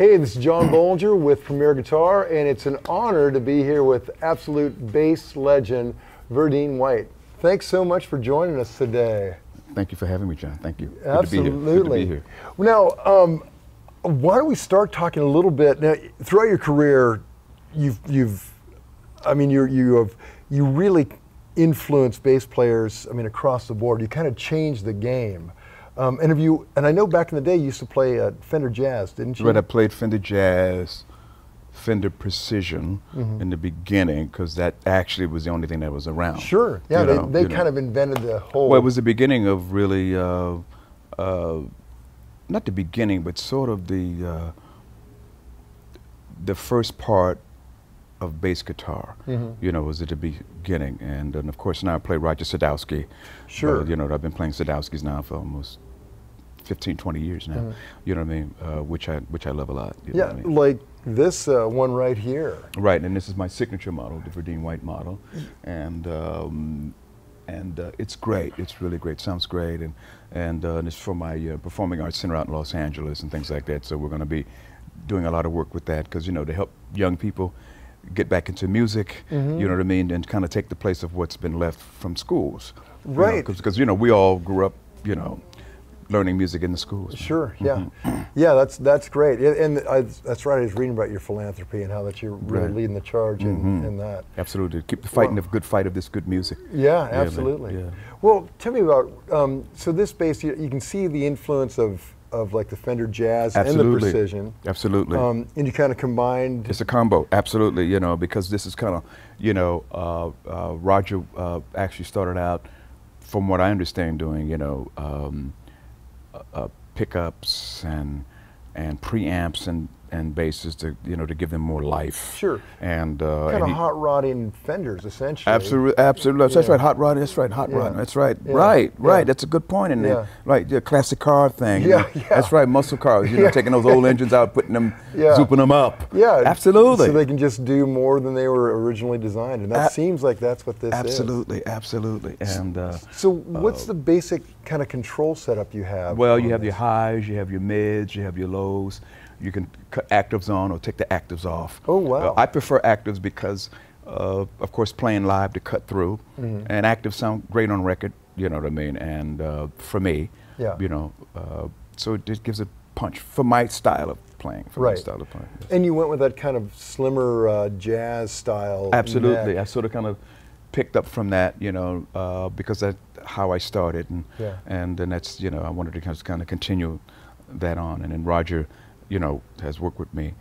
Hey, this is John Bollinger with Premier Guitar, and it's an honor to be here with absolute bass legend, Verdine White. Thanks so much for joining us today. Thank you for having me, John. Thank you. Absolutely. Good to be here. Now, why don't we start talking a little bit? Now, throughout your career, you really influenced bass players. I mean, across the board. You kind of changed the game. And I know back in the day you used to play Fender Jazz, didn't you? Right, I played Fender Jazz, Fender Precision in the beginning, because that actually was the only thing that was around. Sure, yeah, they kind of invented the whole... Well, it was the beginning of really, not the beginning, but sort of the first part of bass guitar, was at the beginning. And of course now I play Roger Sadowski. Sure. I've been playing Sadowskis now for almost 15, 20 years now, you know what I mean, which I love a lot. You know what I mean? Like this one right here. Right, and this is my signature model, the Verdine White model, and it's great. It's really great. Sounds great, and it's for my performing arts center out in Los Angeles and things like that. So we're going to be doing a lot of work with that because to help young people get back into music, you know what I mean, and kind of take the place of what's been left from schools. Right. Because we all grew up, learning music in the schools. Sure, yeah. Yeah, that's great. And that's right, I was reading about your philanthropy and how that you're really leading the charge in that. Absolutely. Keep the fighting of good fight of this good music. Yeah, absolutely. Yeah. Well, tell me about, so this bass, you can see the influence of like the Fender Jazz and the Precision. Absolutely. And you kind of combined... It's a combo, absolutely, because this is kind of, Roger actually started out, from what I understand, doing, pickups and preamps and basses to to give them more life. Sure. And kind of hot rodding Fenders essentially. Absolutely, absolutely. That's right. Hot rod. That's right. Hot rod. That's right. Yeah. Right. That's a good point in there. Right. The classic car thing. Yeah. That's right. Muscle cars. Taking those old engines out, putting them, zooping them up. Yeah. Absolutely. So they can just do more than they were originally designed, and that seems like that's what this is. Absolutely. And so, what's the basic kind of control setup you have? Well, you have your highs, you have your mids, you have your lows. You can cut actives on or take the actives off. Oh, wow. I prefer actives because, of course, playing live to cut through. And actives sound great on record, you know what I mean? And for me, so it just gives a punch for my style of playing. My style of playing. Yes. And you went with that kind of slimmer jazz style. Absolutely. I sort of kind of picked up from that, because that's how I started. And then that's, I wanted to kind of continue that on. And then Roger, has worked with me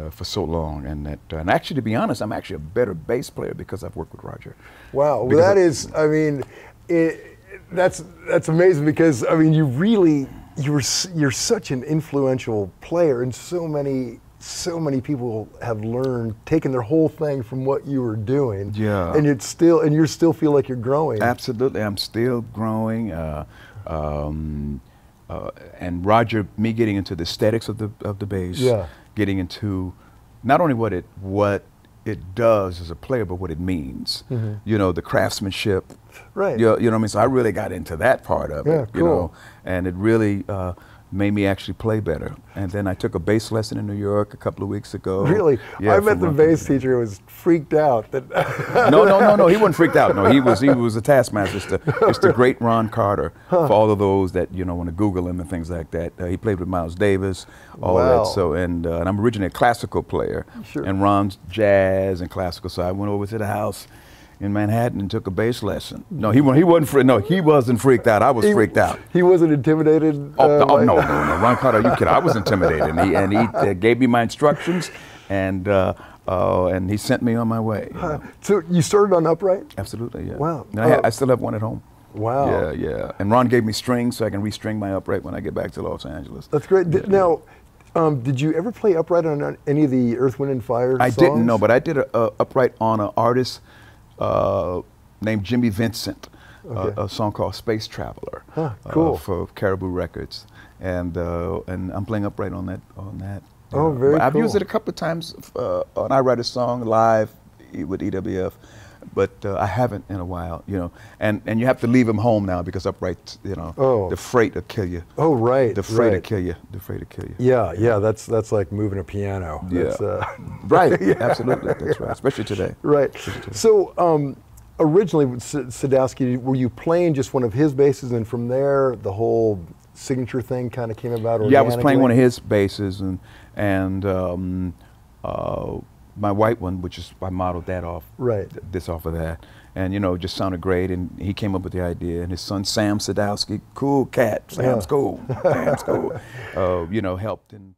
for so long, and actually, to be honest, I'm actually a better bass player because I've worked with Roger. Wow, well, that is, I mean, that's amazing because I mean, you're such an influential player, and so many people have taken their whole thing from what you were doing. Yeah, and you still feel like you're growing. Absolutely, I'm still growing. And Roger, me getting into the aesthetics of the bass, getting into not only what it does as a player, but what it means. The craftsmanship. Right. You know what I mean? So I really got into that part of it. Cool. And it really made me actually play better. And then I took a bass lesson in New York a couple of weeks ago. Really? Yeah, I met the bass teacher who was freaked out. No, he wasn't freaked out. No, he was a taskmaster. It's the great Ron Carter. For all of those that want to Google him and things like that. He played with Miles Davis, all that. So and I'm originally a classical player, and Ron's jazz and classical. So I went over to the house in Manhattan and took a bass lesson. No, he wasn't freaked out. I was freaked out. He wasn't intimidated? No. Ron Carter, you kidding? I was intimidated. And he gave me my instructions, and he sent me on my way. So you started on upright? Absolutely, yeah. Wow. And I still have one at home. Wow. Yeah. And Ron gave me strings so I can restring my upright when I get back to Los Angeles. That's great. Now, did you ever play upright on any of the Earth, Wind & Fire songs? I didn't, no, but I did a upright on an artist named Jimmy Vincent, a song called Space Traveler, cool. For Caribou Records, and I'm playing upright on that. Oh, very cool. I've used it a couple of times, and I write a song live with EWF, but I haven't in a while, you know. And you have to leave him home now because upright, you know, the freight will kill you. Oh, right. The freight will kill you. The freight will kill you. Yeah, yeah. That's like moving a piano. Yeah. That's, right. Yeah. Absolutely. That's right. Especially today. Right. Especially today. So originally, with Sadowski, were you playing just one of his basses, and from there the whole signature thing kind of came about organically? Yeah, I was playing one of his basses, and my white one, which is I modeled that off, this off of that, and you know, just sounded great. And he came up with the idea, and his son Sam Sadowski, cool cat, Sam's cool, Sam's cool, you know, helped. And